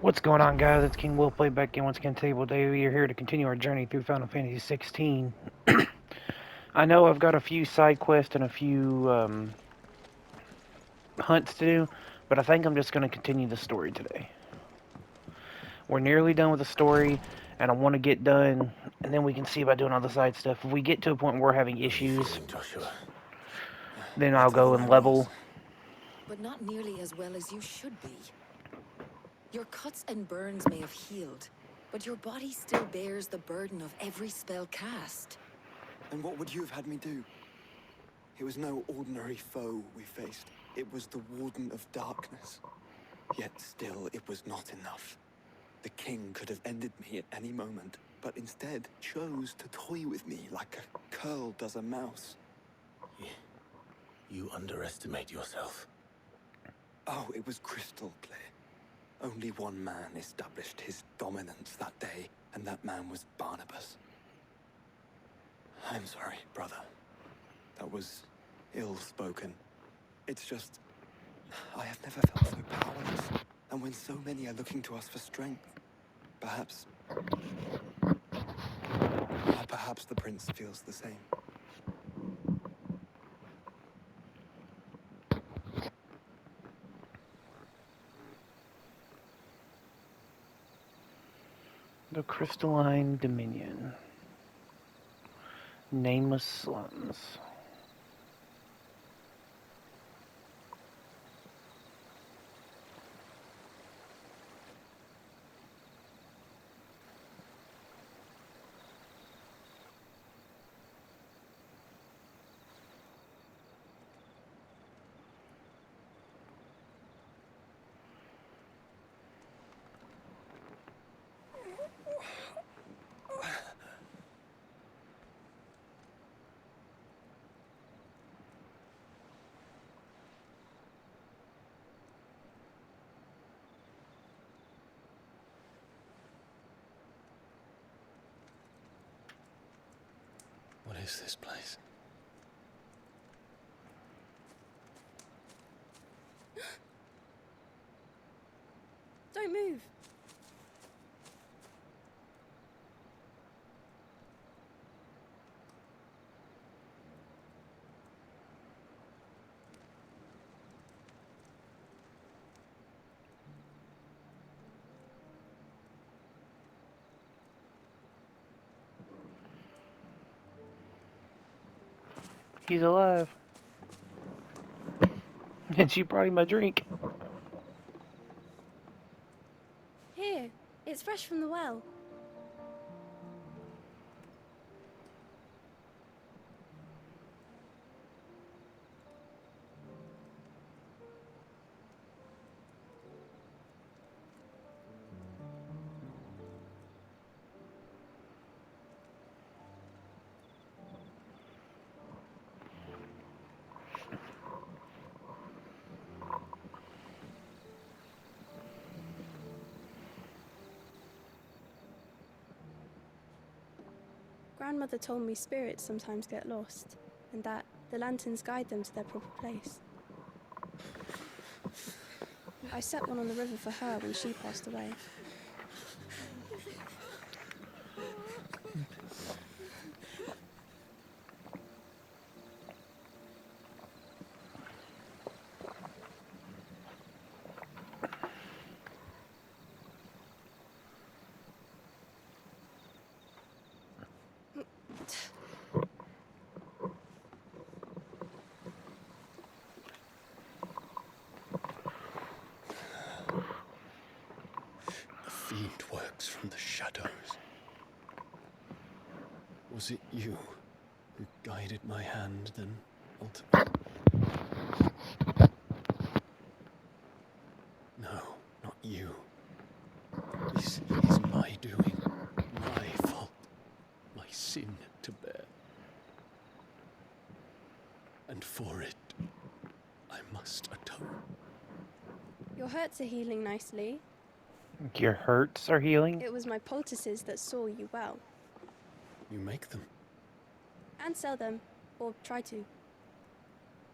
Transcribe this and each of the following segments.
What's going on, guys? It's King Will Play back in once again today. We are here to continue our journey through Final Fantasy XVI. I know I've got a few side quests and a few hunts to do, but I think I'm just going to continue the story today. We're nearly done with the story, and I want to get done, and then we can see about doing all the side stuff. If we get to a point where we're having How are you issues, feeling, Joshua? then I'll Better go than and I level. was. But not nearly as well as you should be. Your cuts and burns may have healed, but your body still bears the burden of every spell cast. And what would you have had me do? It was no ordinary foe we faced. It was the Warden of Darkness. Yet still, it was not enough. The king could have ended me at any moment, but instead chose to toy with me like a curl does a mouse. You underestimate yourself. Oh, it was crystal clear. Only one man established his dominance that day, and that man was Barnabas. I'm sorry, brother. That was ill-spoken. It's just, I have never felt so powerless. And when so many are looking to us for strength, perhaps the prince feels the same. The Crystalline Dominion. Nameless Slums. What is this place? Don't move. He's alive. And she brought him a drink. Here, it's fresh from the well. Grandmother told me spirits sometimes get lost, and that the lanterns guide them to their proper place. I set one on the river for her when she passed away. The fiend works from the shadows. Was it you who guided my hand, then ultimately? No, not you. This is my doing, my fault, my sin to bear. And for it, I must atone. Your hurts are healing nicely. Your hurts are healing? It was my poultices that saw you well. You make them. And sell them, or try to.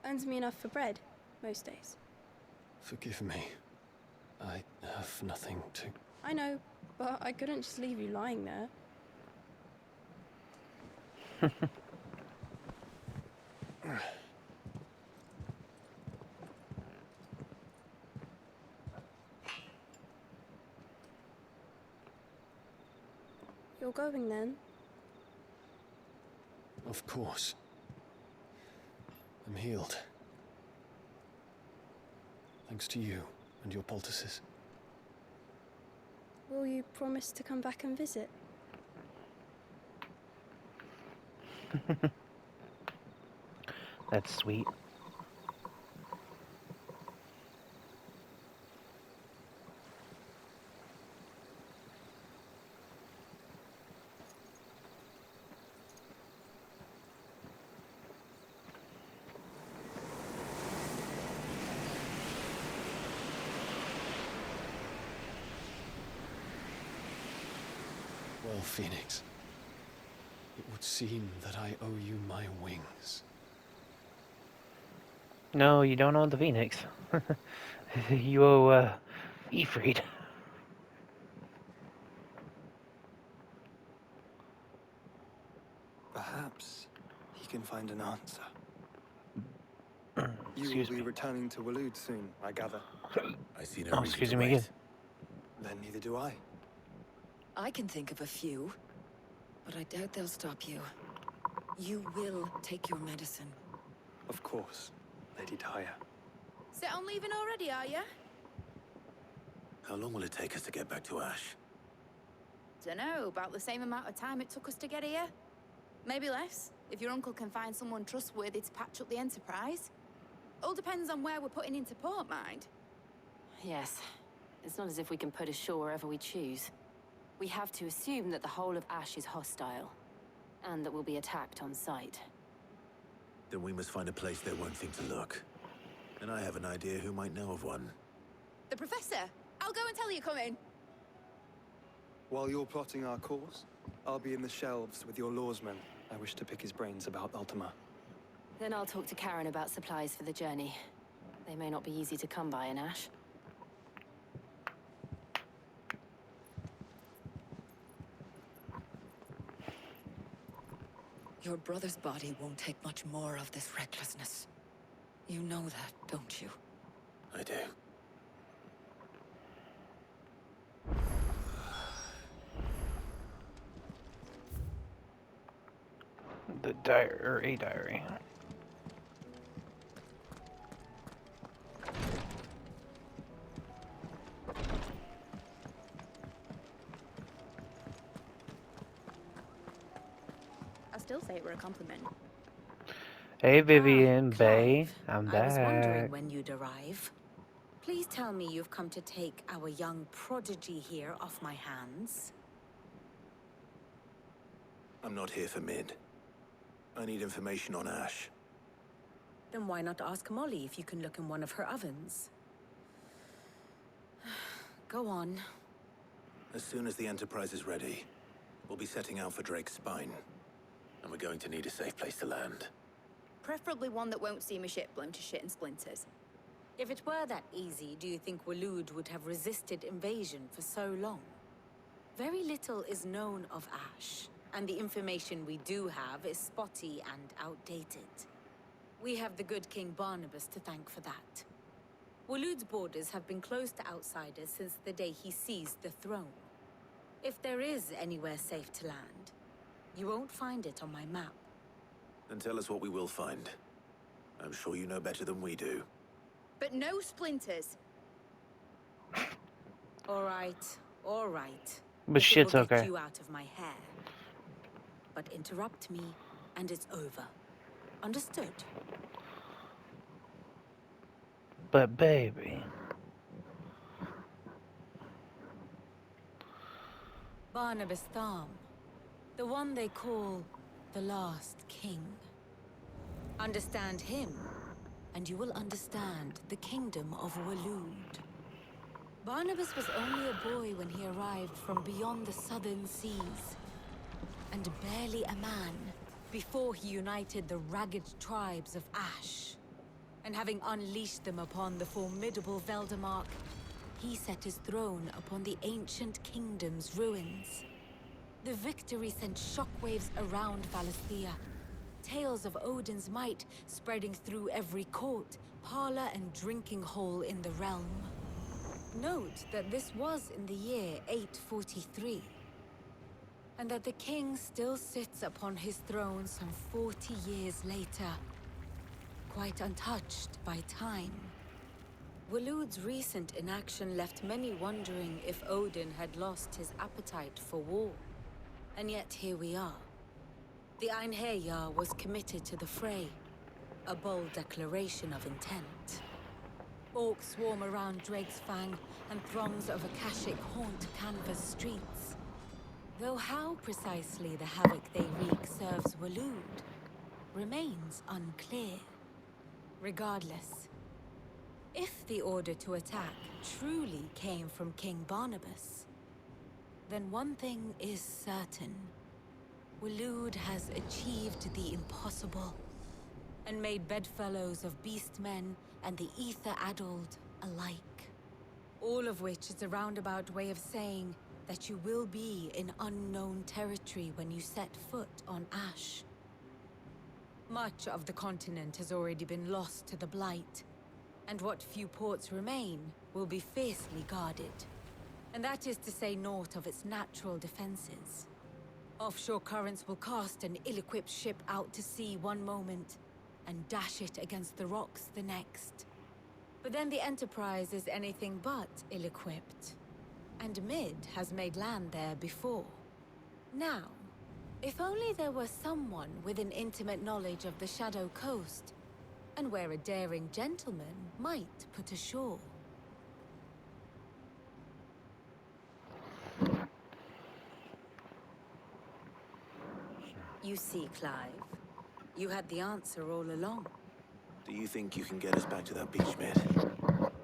Earns me enough for bread, most days. Forgive me. I have nothing to... I know, but I couldn't just leave you lying there. You're going then? Of course. I'm healed. Thanks to you and your poultices. Will you promise to come back and visit? That's sweet. Well, Phoenix, it would seem that I owe you my wings. No, you don't own the Phoenix. You owe, Ifrit. Perhaps he can find an answer. You will Excuse be me. returning to Waloed soon, I gather. I see no Oh, reason excuse to me wait. again. Then neither do I. I can think of a few, but I doubt they'll stop you. You will take your medicine. Of course, Lady Daya. Set on leaving already, are you? How long will it take us to get back to Ash? Dunno, about the same amount of time it took us to get here. Maybe less, if your uncle can find someone trustworthy to patch up the Enterprise. All depends on where we're putting into port, mind. Yes. It's not as if we can put ashore wherever we choose. We have to assume that the whole of Ash is hostile, and that we'll be attacked on sight. Then we must find a place they won't think to look. And I have an idea who might know of one. The Professor! I'll go and tell you come in. While you're plotting our course, I'll be in the shelves with your lawsman. I wish to pick his brains about Ultima. Then I'll talk to Karen about supplies for the journey. They may not be easy to come by in Ash. Your brother's body won't take much more of this recklessness. You know that, don't you? I do. The diary, or a diary. I still say it were a compliment. Hey Vivian, Ah, Bay, Clive. I'm I was wondering back. when you'd arrive. Please tell me you've come to take our young prodigy here off my hands. I'm not here for Mid. I need information on Ash. Then why not ask Molly if you can look in one of her ovens? Go on. As soon as the Enterprise is ready, we'll be setting out for Drake's Spine. And we're going to need a safe place to land. Preferably one that won't see my ship blown to shit and splinters. If it were that easy, do you think Waloed would have resisted invasion for so long? Very little is known of Ash, and the information we do have is spotty and outdated. We have the good King Barnabas to thank for that. Waloed's borders have been closed to outsiders since the day he seized the throne. If there is anywhere safe to land, you won't find it on my map. Then tell us what we will find. I'm sure you know better than we do. But no splinters. All right, all right. But If it shit's will get okay. you out of my hair. But interrupt me, and it's over. Understood? But baby. Barnabas Tham, the one they call the Last King. Understand him, and you will understand the kingdom of Waloed. Barnabas was only a boy when he arrived from beyond the southern seas, and barely a man before he united the ragged tribes of Ash. And having unleashed them upon the formidable Veldamark, he set his throne upon the ancient kingdom's ruins. The victory sent shockwaves around Valisthea. Tales of Odin's might spreading through every court, parlor, and drinking hole in the realm. Note that this was in the year 843, and that the king still sits upon his throne some 40 years later, quite untouched by time. Waloed's recent inaction left many wondering if Odin had lost his appetite for war. And yet here we are. The Einherjar was committed to the fray, a bold declaration of intent. Orcs swarm around Drake's Fang, and throngs of Akashic haunt Canvas streets. Though how precisely the havoc they wreak serves Waloed remains unclear. Regardless, if the order to attack truly came from King Barnabas, then one thing is certain. Waloed has achieved the impossible, and made bedfellows of beastmen and the ether-addled alike. All of which is a roundabout way of saying that you will be in unknown territory when you set foot on Ash. Much of the continent has already been lost to the Blight, and what few ports remain will be fiercely guarded. And that is to say naught of its natural defenses. Offshore currents will cast an ill-equipped ship out to sea one moment, and dash it against the rocks the next. But then the Enterprise is anything but ill-equipped, and Mid has made land there before. Now, if only there were someone with an intimate knowledge of the Shadow Coast, and where a daring gentleman might put ashore. You see, Clive, you had the answer all along. Do you think you can get us back to that beach, Mid?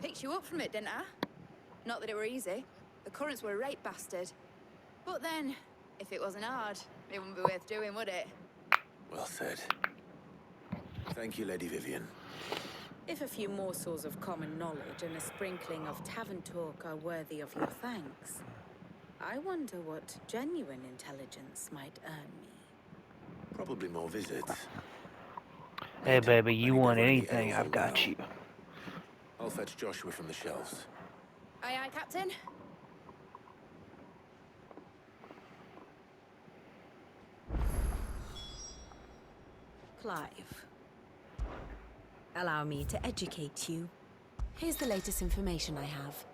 Picked you up from it, didn't I? Not that it were easy. The currents were a right bastard. But then, if it wasn't hard, it wouldn't be worth doing, would it? Well said. Thank you, Lady Vivian. If a few morsels of common knowledge and a sprinkling of tavern talk are worthy of your thanks, I wonder what genuine intelligence might earn me. Probably more visits. Hey, Mid, baby, I you need want over any anything, ales I've or got well. you. I'll fetch Joshua from the shelves. Aye, aye, Captain. Clive, allow me to educate you. Here's the latest information I have.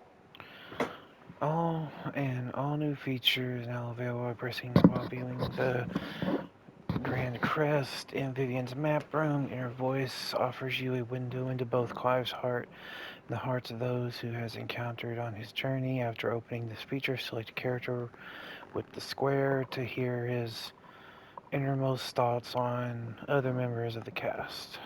All new features now available by pressing while viewing the Grand Crest in Vivian's map room. Inner voice offers you a window into both Clive's heart and the hearts of those who has encountered on his journey. After opening this feature, select a character with the square to hear his innermost thoughts on other members of the cast.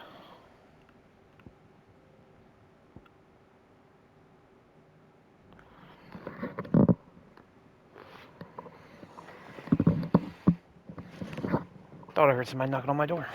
Thought I heard somebody knocking on my door.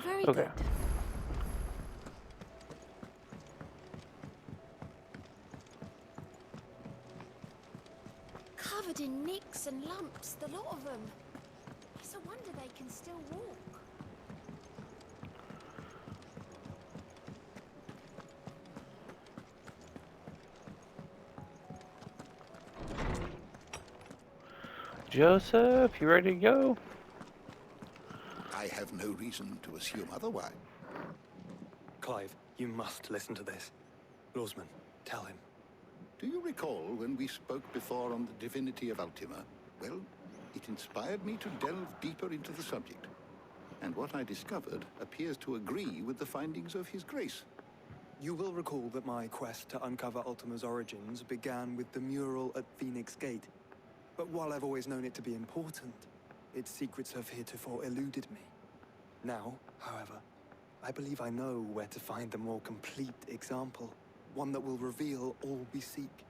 Very Okay. good. Covered in nicks and lumps, the lot of them. It's a wonder they can still walk. Joseph, you ready to go? I have no reason to assume otherwise. Clive, you must listen to this. Lawsman, tell him. Do you recall when we spoke before on the divinity of Ultima? Well, it inspired me to delve deeper into the subject. And what I discovered appears to agree with the findings of His Grace. You will recall that my quest to uncover Ultima's origins began with the mural at Phoenix Gate. But while I've always known it to be important, its secrets have heretofore eluded me. Now, however, I believe I know where to find the more complete example, one that will reveal all we seek.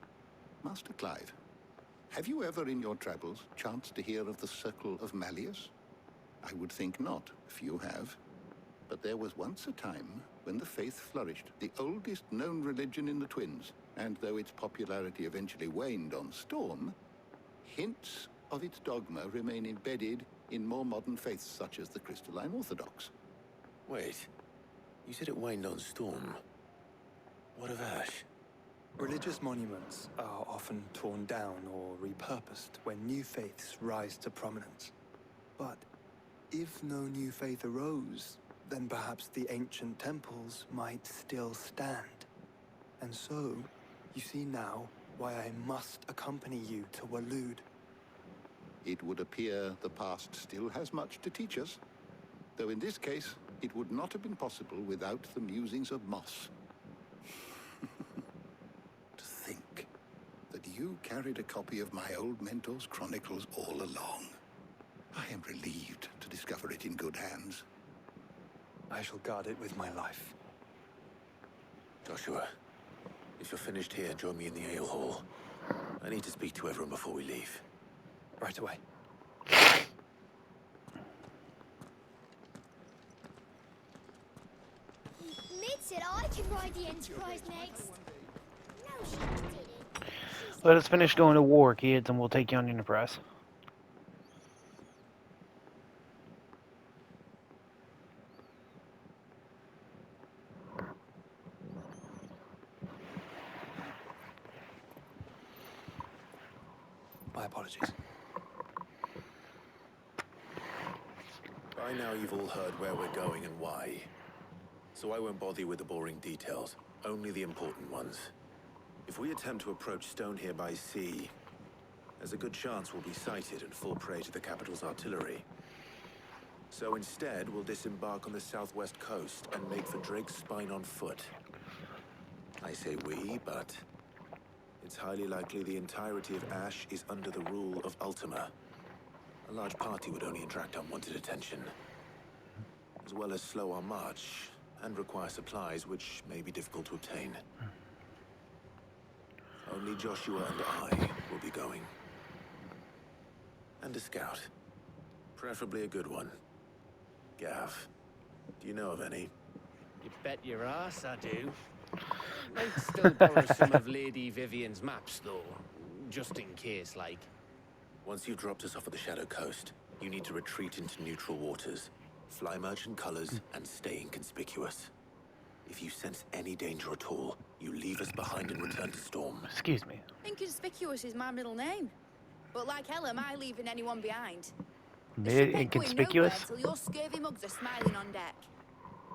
Master Clive, have you ever in your travels chanced to hear of the Circle of Malleus? I would think not, if you have. But there was once a time when the faith flourished, the oldest known religion in the Twins, and though its popularity eventually waned on Storm, hints of its dogma remain embedded in more modern faiths such as the Crystalline Orthodox. Wait, you said it waned on Storm. What of Ash? Religious monuments are often torn down or repurposed when new faiths rise to prominence. But if no new faith arose, then perhaps the ancient temples might still stand. And so, you see now why I must accompany you to Waloed. It would appear the past still has much to teach us, though in this case, it would not have been possible without the musings of Moss. To think that you carried a copy of my old mentor's chronicles all along. I am relieved to discover it in good hands. I shall guard it with my life. Joshua, if you're finished here, join me in the ale hall. I need to speak to everyone before we leave. Right away. Mid said I can ride the Enterprise next. No, she didn't. Let us finish going to war, kids, and we'll take you on Enterprise. My apologies. By now you've all heard where we're going and why. So I won't bother you with the boring details, only the important ones. If we attempt to approach Stone here by sea, there's a good chance we'll be sighted and fall prey to the capital's artillery. So instead, we'll disembark on the southwest coast and make for Drake's Spine on foot. I say we, but it's highly likely the entirety of Ash is under the rule of Ultima. A large party would only attract unwanted attention, as well as slow our march and require supplies which may be difficult to obtain. Only Joshua and I will be going. And a scout. Preferably a good one. Gav, do you know of any? You bet your ass I do. Might still borrow some of Lady Vivian's maps, though. Just in case, like. Once you've dropped us off at the Shadow Coast, you need to retreat into neutral waters, fly merchant colors, and stay inconspicuous. If you sense any danger at all, you leave us behind and return to Storm. Excuse me. Inconspicuous is my middle name. But like hell am I leaving anyone behind. Inconspicuous? Until your scurvy mugs are smiling on deck.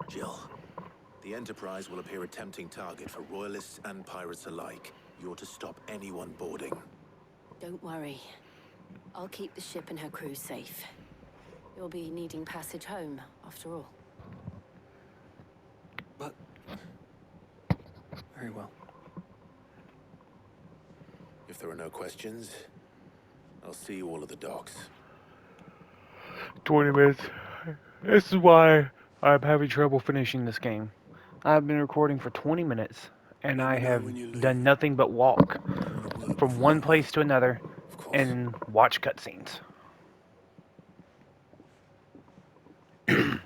Jill, the Enterprise will appear a tempting target for royalists and pirates alike. You're to stop anyone boarding. Don't worry. I'll keep the ship and her crew safe. You'll be needing passage home, after all. But... very well. If there are no questions, I'll see you all at the docks. 20 minutes. This is why I'm having trouble finishing this game. I've been recording for 20 minutes, and I have done nothing but walk from one place to another and watch cutscenes. Okay,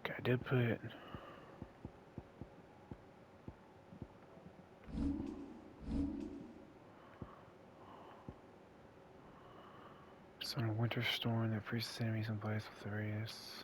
I did put it. It's on a winter storm that freezes enemies in place with the radius.